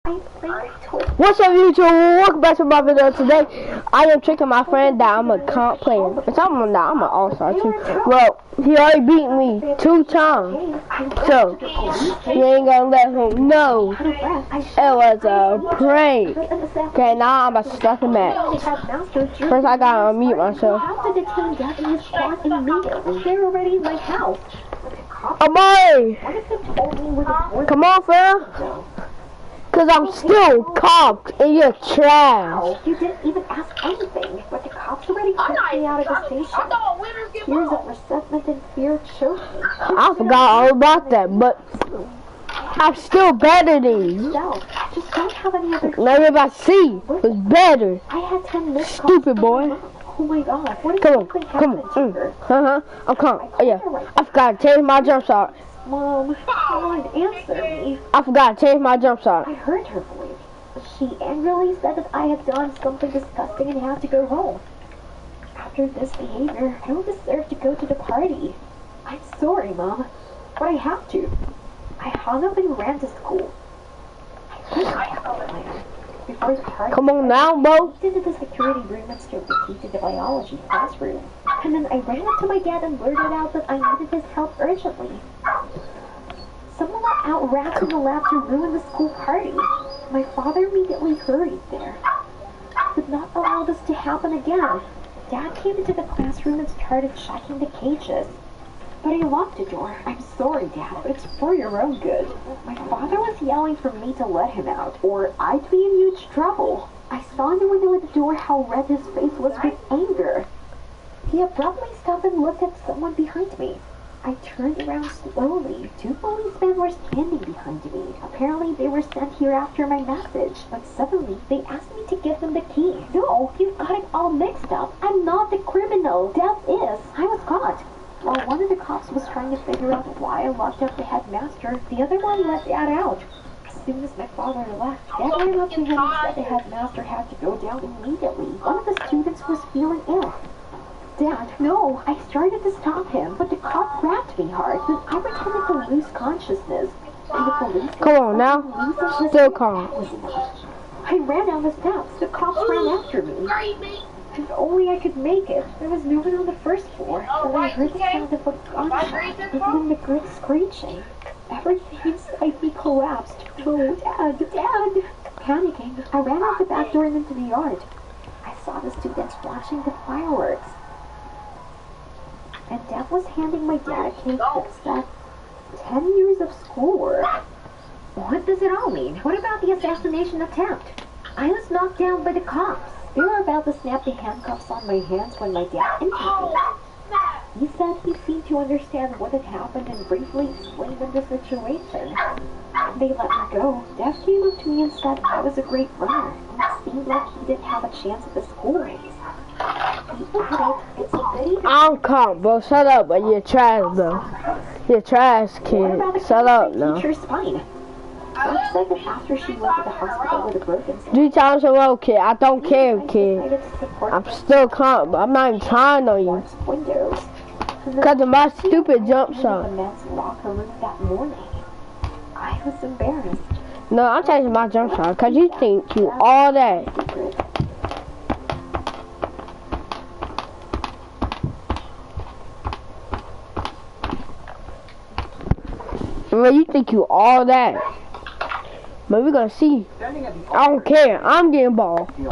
What's up, YouTube? Welcome back to my video. Today, I am tricking my friend that I'm a comp player. But I'm an all-star too. Well, he already beat me 2 times. So, you ain't gonna let him know it was a prank. Okay, now I'm about to start the match. First, I gotta unmute myself. Amari! Come on, fam. Cause I'm still comped and you're trash. You didn't even ask anything, but the cops already kicked me out of the station. Tears of resentment and fear choked me. I forgot all about that, but I'm still better than you. Just don't have any other. Now you're about to see was better. I had 10 minutes. Stupid boy. Oh my god, what is come on. I'm calm. Oh yeah. I forgot to change my jump shot. Mom, come on, answer me. I forgot to change my jump shot. I heard her voice. She angrily said that I had done something disgusting and had to go home. After this behavior, I don't deserve to go to the party. I'm sorry, Mom, but I have to. I hung up and ran to school. I think I have a plan. Before the party, come on now, Bo. I walked into the security room and stripped the key to the biology classroom. And then I ran up to my dad and blurted out that I needed his help urgently. Someone went out rats in the lab to ruin the school party. My father immediately hurried there. Could not allow this to happen again. Dad came into the classroom and started checking the cages. But I locked the door. I'm sorry, Dad, but it's for your own good. My father was yelling for me to let him out, or I'd be in huge trouble. I saw in the window at the door how red his face was with anger. He abruptly stopped and looked at someone behind me. I turned around slowly. 2 policemen were standing behind me. Apparently they were sent here after my message, but suddenly they asked me to give them the key. No, you've got it all mixed up. I'm not the criminal. Death is. I was caught. While one of the cops was trying to figure out why I locked up the headmaster, the other one let Dad out. As soon as my father left, Dad ran up to him and said the headmaster had to go down immediately. One of the students was feeling ill. Dad, no! I started to stop him, but the cop grabbed me hard, and I pretended to lose consciousness. And the police... Come on now. Still calm. I ran down the steps. The cops ran after me. If only I could make it. There was no one on the first floor. And I heard the sound of a gunshot, and then the great screeching. Everything inside me collapsed. Oh, Dad, Dad! Panicking, I ran out the back door and into the yard. I saw the students watching the fireworks. And Dad was handing my dad a cake that said 10 years of schoolwork. What does it all mean? What about the assassination attempt? I was knocked down by the cops. They were about to snap the handcuffs on my hands when my dad entered me. He said he seemed to understand what had happened and briefly explained the situation. They let me go. Dad came up to me and said I was a great runner, and it seemed like he didn't have a chance at the school race. I'm calm, bro. Shut up, but you're trash, though. You're trash, kid. Shut up, now. Teacher's fine. Looks like after she went to the hospital with a broken skull. 3 times in a row, kid. I don't care, kid. I'm still calm, but I'm not even trying on you. Because of my stupid jump shot. I was embarrassed. No, I'm changing my jump shot because you think you all that. Well, you think you all that. But we're gonna see. I don't care. I'm getting ball. I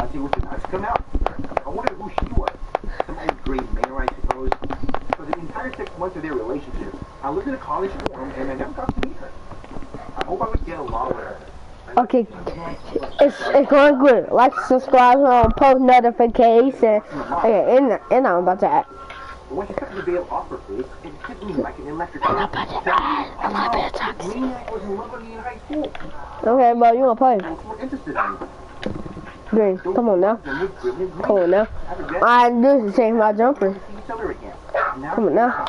wonder who she was. Some old great mayor, I suppose. For the entire 6 months of their relationship, I lived in a college dorm and I never got to meet her. I hope I would get along with her. Okay, it's going good. Like, subscribe, post notifications, and I'm about to add. But when she took the veil off her face, it hit me like an electric I'm about to add. I'm not bad talking. Maniac was in love with me in high school. Okay, bro, you wanna play? I was more interested in me. Green, come on now. Come on now. All I do is change my jumper. Come on now.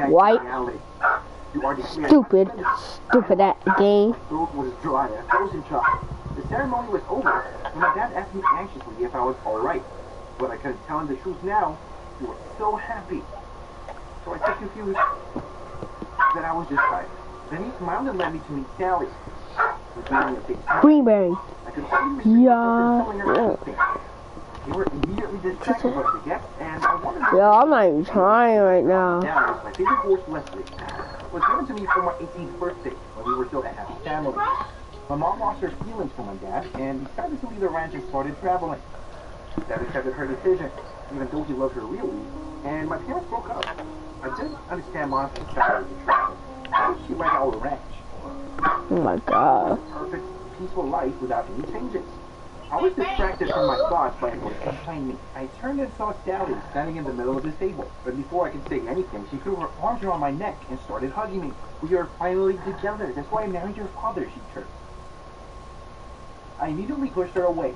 White. Stupid at the game. Was dry. I was in shock. The ceremony was over, and my dad asked me anxiously if I was alright. But I couldn't tell him the truth now. He was so happy. So I said confused that I was just tired. Then he smiled and led me to meet Sally. was making a big scene. Greenberry. I could only restrict Yeah. myself from telling her anything. They were immediately distracted by the guests, and I wanted to Yo, I'm not even trying right now. now was my favorite horse, Leslie. It was given to me for my 18th birthday when we were still a happy family. My mom lost her feelings for my dad and decided to leave the ranch and started traveling. Dad accepted her decision, even though he loved her really, and my parents broke up. I didn't understand Mom's desire to travel. Why did she like our ranch? Oh my god. Perfect, peaceful life without any changes. I was distracted from my thoughts by a voice behind me. I turned and saw Sally standing in the middle of the table. But before I could say anything, she threw her arms around my neck and started hugging me. We are finally together. That's why I married your father, she chirped. I immediately pushed her away.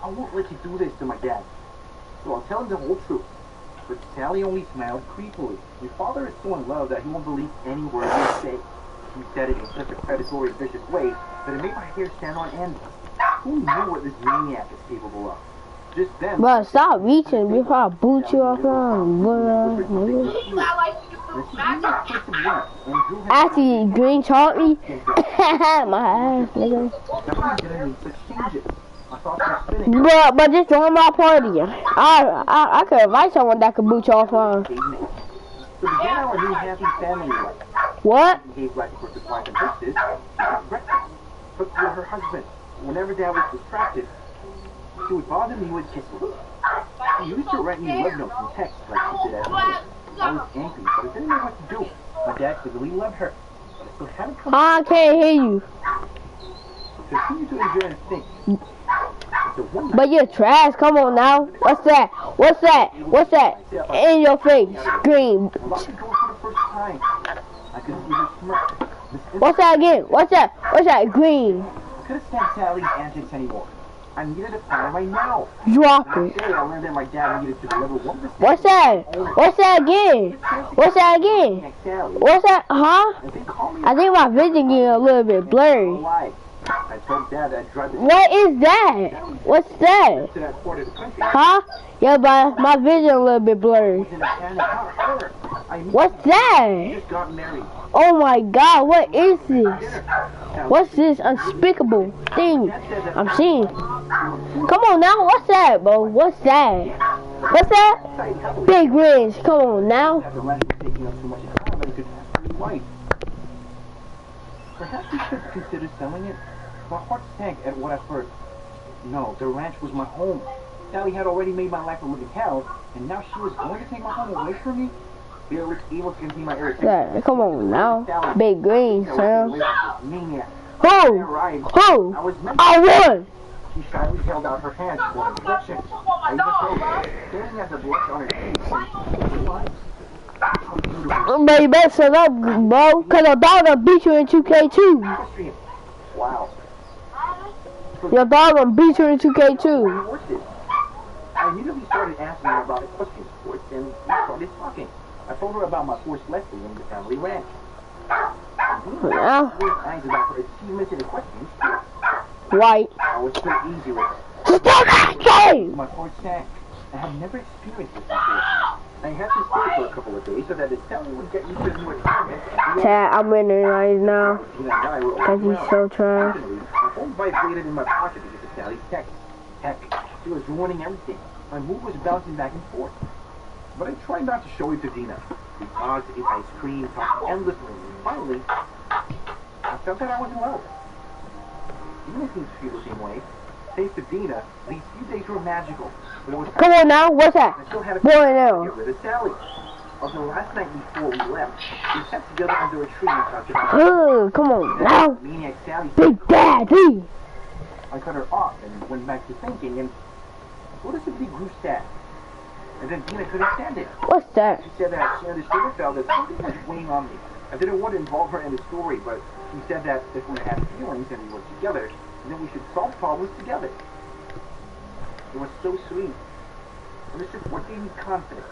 I won't let you do this to my dad. So I'll tell him the whole truth. But Sally only smiled creepily. Your father is so in love that he won't believe any word you say. She said it in such a predatory, vicious way that it made my hair stand on end. Who knew what this maniac is capable of? Just then. Bro, stop reaching before I boot you off Actually, Green taught me. My ass, nigga. But just join my party. I could invite someone that could boot you offline. So begin our new happy family life. What? Behaved like a perfect wife and hostess. Cooked with her husband. Whenever Dad was distracted, she would bother me with kisses. She used to write me love notes and texts like she did at home. I was angry, but I didn't know what to do. My dad clearly loved her. But I still hadn't come. I can't hear you. So continue to enjoy and think. But you're trash. Come on now. What's that? What's that? What's that? In your face. Green. What's that again? What's that? What's that? Green. I couldn't stand Sally's antics anymore. I needed a plan right now. Drop it. Today I learned that my dad needed to deliver 1%. What's that? What's that again? What's that again? What's that? Huh? I think my vision getting a little bit blurry. I told Dad I'd drive the What is that? What's that? to that part of the country. Huh? Yeah, but my vision a little bit blurry. In a panic, not her. I What's that? just got married. Oh my god, what is this? What's this unspeakable thing I'm seeing? Come on now, what's that, bro? What's that? What's that? Big Rich, come on now. After last was taking up too much time, but he could have his wife. Perhaps we should consider selling it. My heart sank at what I heard. No, the ranch was my home. Sally had already made my life a living hell, and now she was going to take my home away from me? Bill was able to contain my irritation. Yeah, come on now. Big Green, Sam. Maniac. Who? Who? I won! She shyly held out her hand for instruction. I even told her, staring at the blush on her face. But you better shut up, bro, cause your dog gonna beat you in 2K2. Wow. Your dog gonna beat you in 2K2. I immediately started asking her about equestrian sports, and we started talking. I told her about my horse Leslie and the family ranch. Yeah. Eyes about her achievements in equestrian sports. White. I was so easy with her. Stop acting! My heart sank. I had never experienced this before. I had to stay for a couple of days so that the Sally would get used to the new environment. Chad, I'm winning right now. Cause he's so trash. My phone vibrated in my pocket because of Sally's text. Heck, she was ruining everything. My mood was bouncing back and forth. But I tried not to show it to Dina. We talked, ate ice cream, talked endlessly, and finally, I felt that I was in love. Dina seems to feel the same way. Thanks to Dina, these few days were magical. But it was Come on now, what's that? I still had a Boy now. get rid of Sally. On the last night before we left, we sat together under a tree and talked about Come on now. Maniac Sally. Big Daddy. I cut her off and went back to thinking, and noticeably grew sad. And then Dina couldn't stand it. What's that? She said that she understood and felt that something was weighing on me. I didn't want to involve her in the story, but she said that if we had feelings and we were together, then we should solve problems together. It was so sweet. And this support gave me confidence.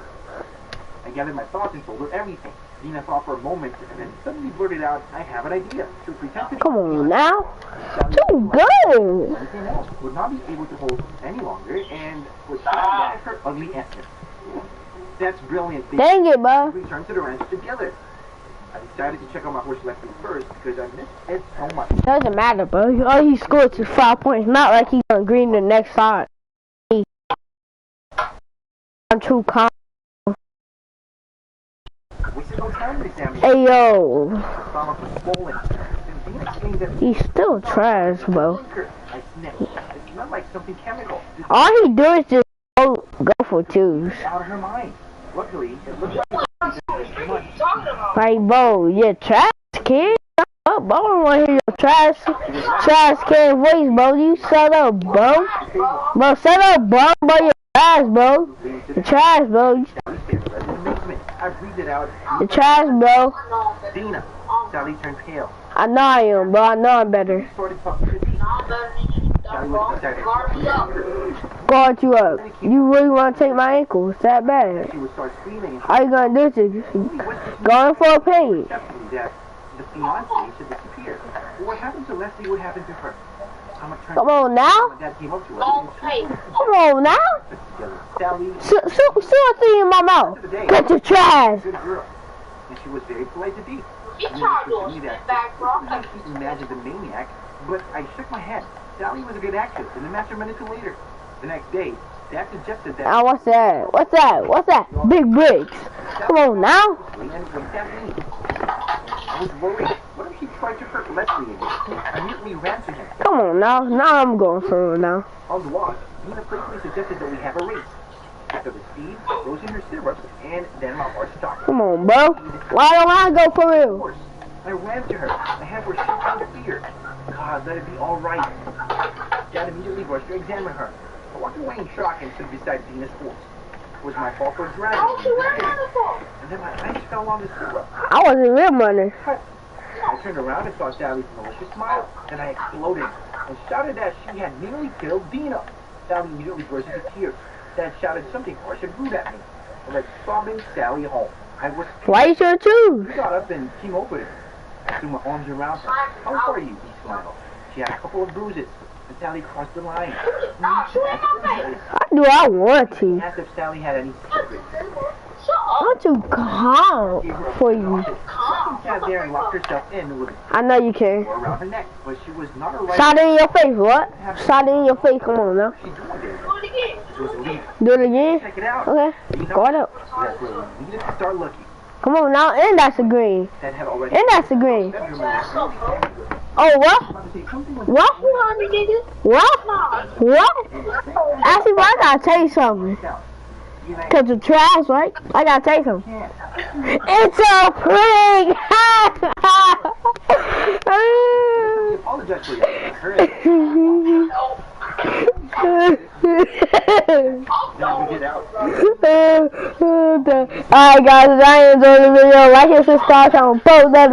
I gathered my thoughts and told her everything. Dina thought for a moment and then suddenly blurted out, I have an idea. She would pretend to Come on now. Too good. Anything else would not be able to hold any longer and would snap at her ugly essence. That's brilliant. Dang it, bro. We returned to the ranch together. I decided to check on my horse Lexi first because I missed Ed so much. Doesn't matter, bro. All he scored is 5 points. Not like he's gonna green the next side. I'm too calm. Wasted no time with Sammy. Hey yo, Stomach was swollen. And Dina explained that he's still trash, bro. I sniffed. It smelled like something chemical. All he do is just go for twos. Out of her mind. Luckily, it looked like too much. Like, bro, you're trash, kid. Shut up, bro. I don't want to hear your trash kid voice, bro. You shut up, bro. Bro, shut up, bro. Bro, you're trash, bro. You're trash, bro. I breathed it out. You're trash, bro. Dina. Sally turned pale. I know I am, bro. I know I'm better. Started talking to Dina. Sally was excited. Guard you up. You really want to take my ankle? It's that bad. She would start screaming. How you gonna do this? Going for a pain. That the fiance should disappear. What happened to Leslie would happen to her. Come on now. My dad came up to her. Come on now. Sally, Still a thing in my mouth. Get your trash. good girl. And she was very polite to Dee. Imagine the maniac, but I shook my head. Sally was a good actress, and the master minute later. The next day, Dad suggested that. Ah, what's that? What's that? What's that? Big bricks. Come on now. And what did that mean? I was worried. What if she tried to hurt Leslie again? I immediately ran to him. Come on now. Now I'm going for it now. On the walk, Dina quickly suggested that we have a race. After the speed, goes in her syrup, and then my horse stopped. Come on, bro. Why don't I go for real? Horse. I ran to her. My hands were shaking with fear. God, let it be all right. Dad immediately rushed to examine her. I walked away in shock and stood beside Dina's horse. It was my fault for dragging her. And then my eyes fell on the syrup. I wasn't real money. I turned around and saw Sally's malicious smile. Then I exploded and shouted that she had nearly killed Dina. Sally immediately burst into tears. Dad shouted something harsh and rude at me. I led sobbing Sally home. I was Why you should choose? He got up and came over to her. I threw my arms around her. How are you? He smiled. She had a couple of bruises. And Sally crossed the line. I do I want He to. asked if Sally had any secrets. I'm too calm for you. She sat there and locked herself in with a I know you can. door around her neck, but she was not a right. Shot it in your face, what? Shot it in your face, come on now. She did it. It was a lead. Do it again? Check it out. Okay. Guard up. That's where we needed to start looking. Come on now, and that's a green. That had already. And that's a green. Bedroom was Oh, what? about to say something was What? What? What? Actually, I gotta tell you something. out. Cause the trash, right? I gotta tell you something. It's a prank! He apologized for you. I heard it. Now we get out. Alright guys, if I enjoyed the video, like and subscribe, post that